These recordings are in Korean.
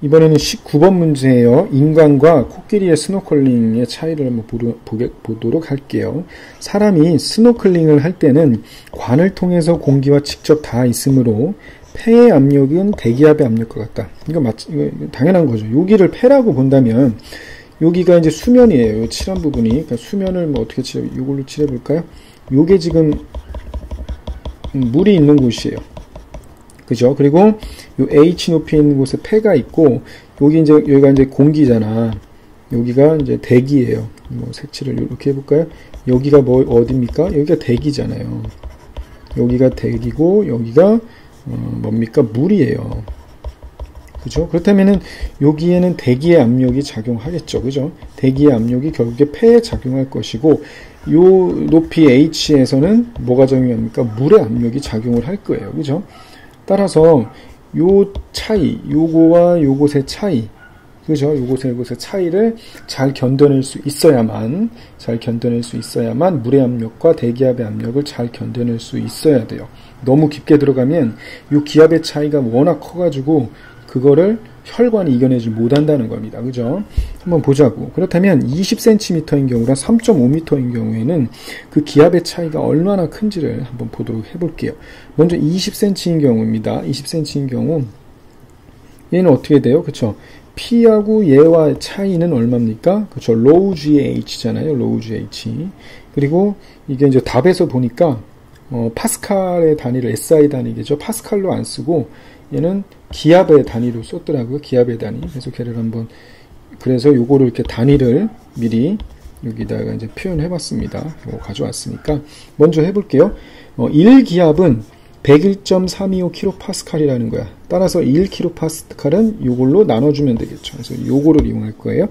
이번에는 19번 문제예요. 인간과 코끼리의 스노클링의 차이를 한번 보도록 할게요. 사람이 스노클링을 할 때는 관을 통해서 공기와 직접 닿아 있으므로 폐의 압력은 대기압의 압력과 같다. 이거 당연한 거죠. 여기를 폐라고 본다면 여기가 이제 수면이에요. 칠한 부분이. 그러니까 수면을 뭐 어떻게 이걸로 칠해볼까요? 요게 지금 물이 있는 곳이에요. 그죠? 그리고 요 H 높이에 있는 곳에 폐가 있고, 여기가 이제 공기잖아. 여기가 이제 대기예요. 뭐 색칠을 이렇게 해볼까요? 여기가 어디입니까? 여기가 대기잖아요. 여기가 대기고, 여기가, 뭡니까? 물이에요. 그죠? 그렇다면은, 여기에는 대기의 압력이 작용하겠죠. 그죠? 대기의 압력이 결국에 폐에 작용할 것이고, 요 높이 H에서는 뭐가 작용합니까? 물의 압력이 작용을 할 거예요. 그죠? 따라서 요 차이, 요거와 요것의 차이, 그죠? 요것의 차이를 잘 견뎌낼 수 있어야만 물의 압력과 대기압의 압력을 잘 견뎌낼 수 있어야 돼요. 너무 깊게 들어가면 요 기압의 차이가 워낙 커가지고 그거를 혈관이 이겨내지 못한다는 겁니다. 그죠? 한번 보자고. 그렇다면 20cm인 경우랑 3.5m인 경우에는 그 기압의 차이가 얼마나 큰지를 한번 보도록 해볼게요. 먼저 20cm인 경우입니다. 20cm인 경우 얘는 어떻게 돼요? 그쵸? P하고 얘와 차이는 얼마입니까? 그쵸? 로우 GH잖아요. 로우 GH. 그리고 이게 이제 답에서 보니까 파스칼의 단위를 SI 단위겠죠? 파스칼로 안 쓰고 얘는 기압의 단위로 썼더라고요. 기압의 단위. 그래서 걔를 그래서 요거를 이렇게 단위를 미리 여기다가 이제 표현해 봤습니다. 가져왔으니까. 먼저 해볼게요. 1기압은 101.325kPa이라는 거야. 따라서 1kPa는 요걸로 나눠주면 되겠죠. 그래서 요거를 이용할 거예요.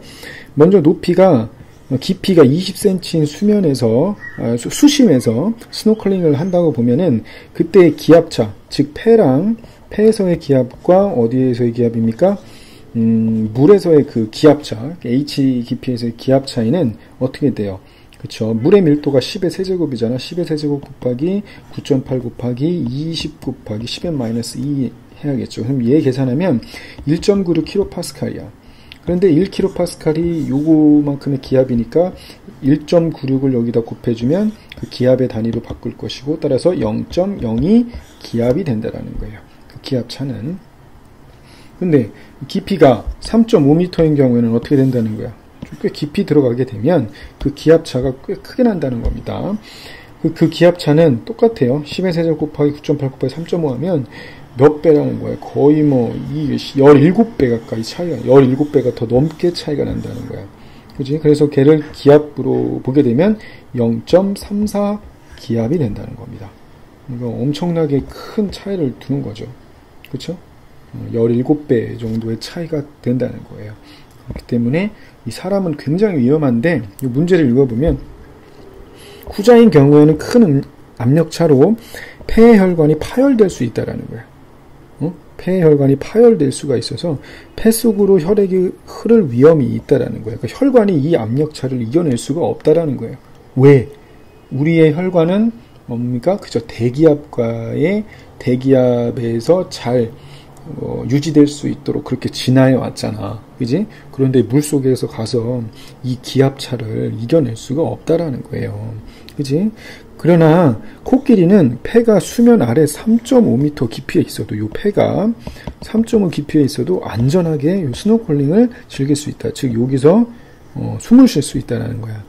먼저 깊이가 20cm인 수심에서 스노클링을 한다고 보면은 그때 기압차, 즉 폐에서의 기압과 어디에서의 기압입니까? 물에서의 그 기압차, H 깊이에서의 기압 차이는 어떻게 돼요? 그쵸. 물의 밀도가 10의 세제곱이잖아. 10의 세제곱 곱하기 9.8 곱하기 20 곱하기 10의-2 해야겠죠. 그럼 얘 계산하면 1.96kPa이야. 그런데 1kPa이 요거만큼의 기압이니까 1.96을 여기다 곱해주면 그 기압의 단위로 바꿀 것이고, 따라서 0.02 기압이 된다라는 거예요. 그 기압 차는. 근데 깊이가 3.5m인 경우에는 어떻게 된다는 거야? 꽤 깊이 들어가게 되면 그 기압차가 꽤 크게 난다는 겁니다. 그 기압차는 똑같아요. 10의 세제곱 곱하기 9.8 곱하기 3.5 하면 몇 배라는 거예요? 거의 17배 가까이 차이가, 17배가 더 넘게 차이가 난다는 거야. 그지? 그래서 걔를 기압으로 보게 되면 0.34 기압이 된다는 겁니다. 그러니까 엄청나게 큰 차이를 두는 거죠. 그쵸? 17배 정도의 차이가 된다는 거예요. 그렇기 때문에 이 사람은 굉장히 위험한데, 이 문제를 읽어보면 후자인 경우에는 큰 압력차로 폐의 혈관이 파열될 수 있다라는 거예요. 폐의 혈관이 파열될 수가 있어서 폐 속으로 혈액이 흐를 위험이 있다라는 거예요. 그러니까 혈관이 이 압력차를 이겨낼 수가 없다라는 거예요. 왜? 우리의 혈관은 뭡니까? 그저 대기압에서 잘 유지될 수 있도록 그렇게 진화해 왔잖아. 그지? 그런데 물 속에서 가서 이 기압차를 이겨낼 수가 없다라는 거예요. 그지? 그러나 코끼리는 폐가 수면 아래 3.5m 깊이에 있어도, 요 폐가 3.5 깊이에 있어도 안전하게 요 스노클링을 즐길 수 있다. 즉 여기서 숨을 쉴 수 있다는 거야.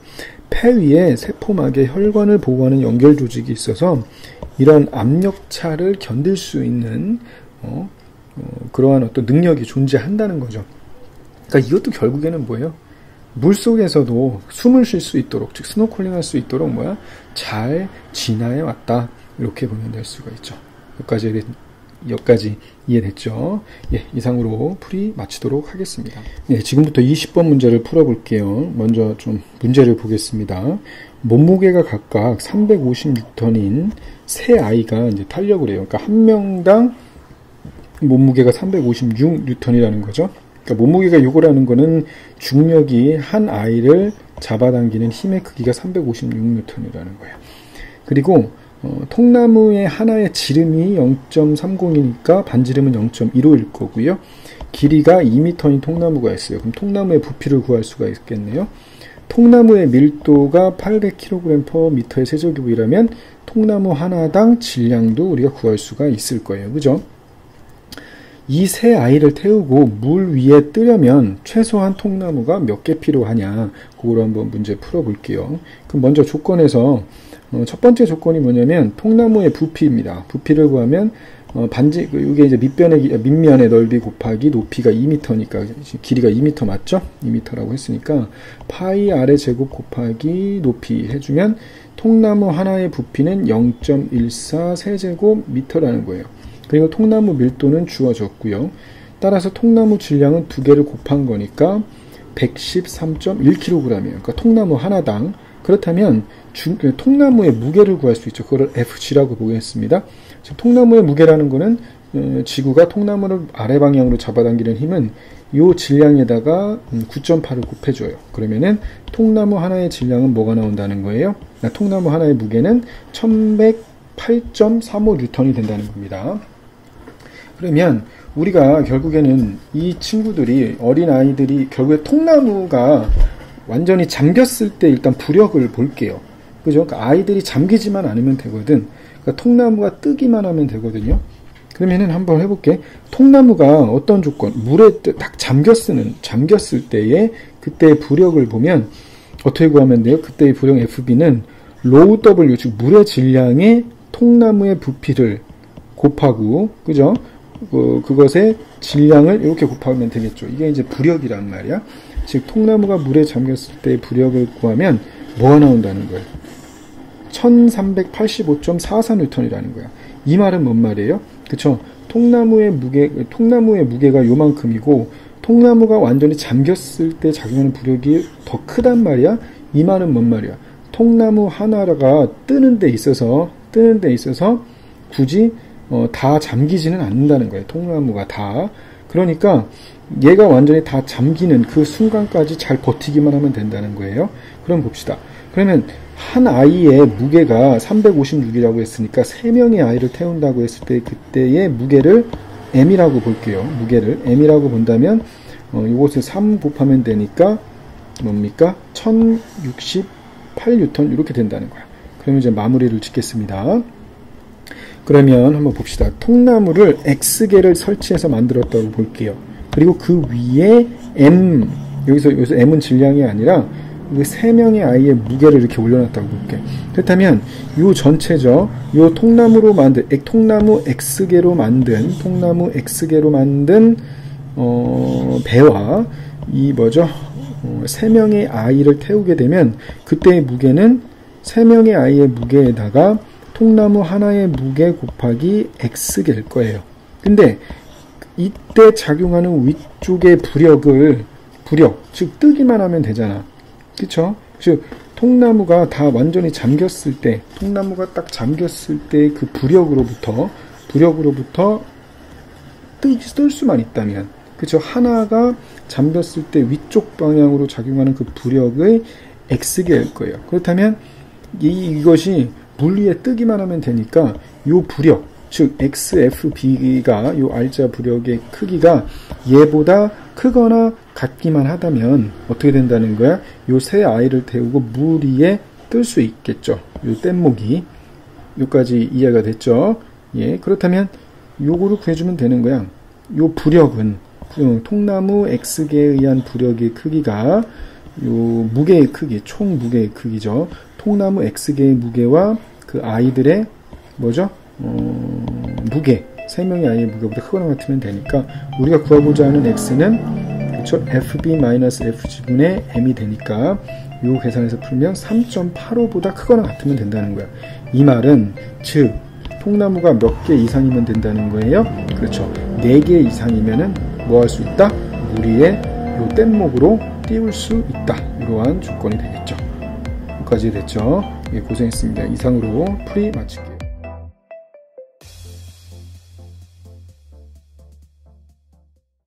폐 위에 세포막에 혈관을 보호하는 연결 조직이 있어서 이런 압력차를 견딜 수 있는 그러한 어떤 능력이 존재한다는 거죠. 그러니까 이것도 결국에는 뭐예요? 물 속에서도 숨을 쉴 수 있도록, 즉 스노클링 할 수 있도록 잘 진화해 왔다. 이렇게 보면 될 수가 있죠. 여기까지 이해됐죠? 예, 이상으로 풀이 마치도록 하겠습니다. 예, 지금부터 20번 문제를 풀어볼게요. 먼저 좀 문제를 보겠습니다. 몸무게가 각각 356톤인 세 아이가 이제 타려고 그래요. 그러니까 한 명당 몸무게가 356N이라는 거죠. 그러니까 몸무게가 요거라는 거는 중력이 한 아이를 잡아당기는 힘의 크기가 356N이라는 거예요. 그리고 통나무의 하나의 지름이 0.30이니까 반지름은 0.15일 거고요. 길이가 2m인 통나무가 있어요. 그럼 통나무의 부피를 구할 수가 있겠네요. 통나무의 밀도가 800kg/m의 세제곱이라면 통나무 하나당 질량도 우리가 구할 수가 있을 거예요. 그죠? 이 세 아이를 태우고 물 위에 뜨려면 최소한 통나무가 몇 개 필요하냐, 그걸 한번 문제 풀어볼게요. 그럼 먼저 조건에서 첫 번째 조건이 뭐냐면 통나무의 부피입니다. 부피를 구하면 이게 이제 밑면의 넓이 곱하기 높이가 2m니까 길이가 2m 맞죠? 2m라고 했으니까 파이 r의 제곱 곱하기 높이 해주면 통나무 하나의 부피는 0.14 세제곱미터라는 거예요. 그리고 통나무 밀도는 주어졌고요. 따라서 통나무 질량은 두 개를 곱한 거니까 113.1kg이에요. 그러니까 통나무 하나당. 그렇다면 통나무의 무게를 구할 수 있죠. 그걸 FG라고 보겠습니다. 통나무의 무게라는 거는 지구가 통나무를 아래 방향으로 잡아당기는 힘은 이 질량에다가 9.8을 곱해줘요. 그러면은 통나무 하나의 질량은 뭐가 나온다는 거예요? 통나무 하나의 무게는 1108.35N이 된다는 겁니다. 그러면 우리가 결국에는 이 친구들이, 어린 아이들이 결국에 통나무가 완전히 잠겼을 때 일단 부력을 볼게요. 그죠? 그러니까 아이들이 잠기지만 않으면 되거든. 그러니까 통나무가 뜨기만 하면 되거든요. 그러면은 한번 해볼게. 통나무가 어떤 조건, 물에 딱 잠겼을 때의 그때의 부력을 보면 어떻게 구하면 돼요? 그때의 부력 FB는 로우 W, 즉 물의 질량의 통나무의 부피를 곱하고, 그죠? 그것의 질량을 이렇게 곱하면 되겠죠. 이게 이제 부력이란 말이야. 즉 통나무가 물에 잠겼을 때의 부력을 구하면 뭐가 나온다는 거예요? 1385.44N이라는 거야. 이 말은 뭔 말이에요? 그쵸? 통나무의 무게가 요만큼이고 통나무가 완전히 잠겼을 때 작용하는 부력이 더 크단 말이야. 이 말은 뭔 말이야? 통나무 하나가 뜨는 데 있어서 굳이 다 잠기지는 않는다는 거예요. 통나무가 다. 그러니까 얘가 완전히 다 잠기는 그 순간까지 잘 버티기만 하면 된다는 거예요. 그럼 봅시다. 그러면 한 아이의 무게가 356이라고 했으니까 3명의 아이를 태운다고 했을 때 그때의 무게를 M이라고 볼게요. 무게를 M이라고 본다면 이것을 3 곱하면 되니까 뭡니까? 1068N 이렇게 된다는 거야. 그러면 이제 마무리를 짓겠습니다. 그러면 한번 봅시다. 통나무를 X개를 설치해서 만들었다고 볼게요. 그리고 그 위에 M, 여기서 M은 질량이 아니라 그 3명의 아이의 무게를 이렇게 올려놨다고 볼게. 그렇다면 요 전체죠. 요 통나무 X개로 만든 배와 이 3명의 아이를 태우게 되면 그때의 무게는 3명의 아이의 무게에다가 통나무 하나의 무게 곱하기 X개일 거예요. 근데 이때 작용하는 위쪽의 부력, 즉 뜨기만 하면 되잖아. 그쵸? 즉 통나무가 다 완전히 잠겼을 때, 통나무가 딱 잠겼을 때 그 부력으로부터 뜰 수만 있다면, 그쵸? 하나가 잠겼을 때 위쪽 방향으로 작용하는 그 부력의 X개일 거예요. 그렇다면 이것이 물 위에 뜨기만 하면 되니까 요 부력, 즉 XFB가 요 R자 부력의 크기가 얘보다 크거나 같기만 하다면 어떻게 된다는 거야? 요 세 아이를 태우고 물 위에 뜰 수 있겠죠. 요 뗏목이. 요까지 이해가 됐죠? 예, 그렇다면 요거를 구해주면 되는 거야. 요 부력은 통나무 X개에 의한 부력의 크기가 요 무게의 크기, 총 무게의 크기죠. 통나무 X개의 무게와 그 아이들의 무게, 3명의 아이의 무게보다 크거나 같으면 되니까 우리가 구하고자 하는 X는 그쵸? FB-FG분의 M이 되니까 요 계산에서 풀면 3.85보다 크거나 같으면 된다는 거야. 이 말은 즉 통나무가 몇 개 이상이면 된다는 거예요. 그렇죠. 4개 이상이면은 뭐 할 수 있다? 물 위에 요 뗏목으로 띄울 수 있다. 이러한 조건이 되겠죠. 여기까지 됐죠. 예, 고생했습니다. 이상으로 풀이 마칠게요.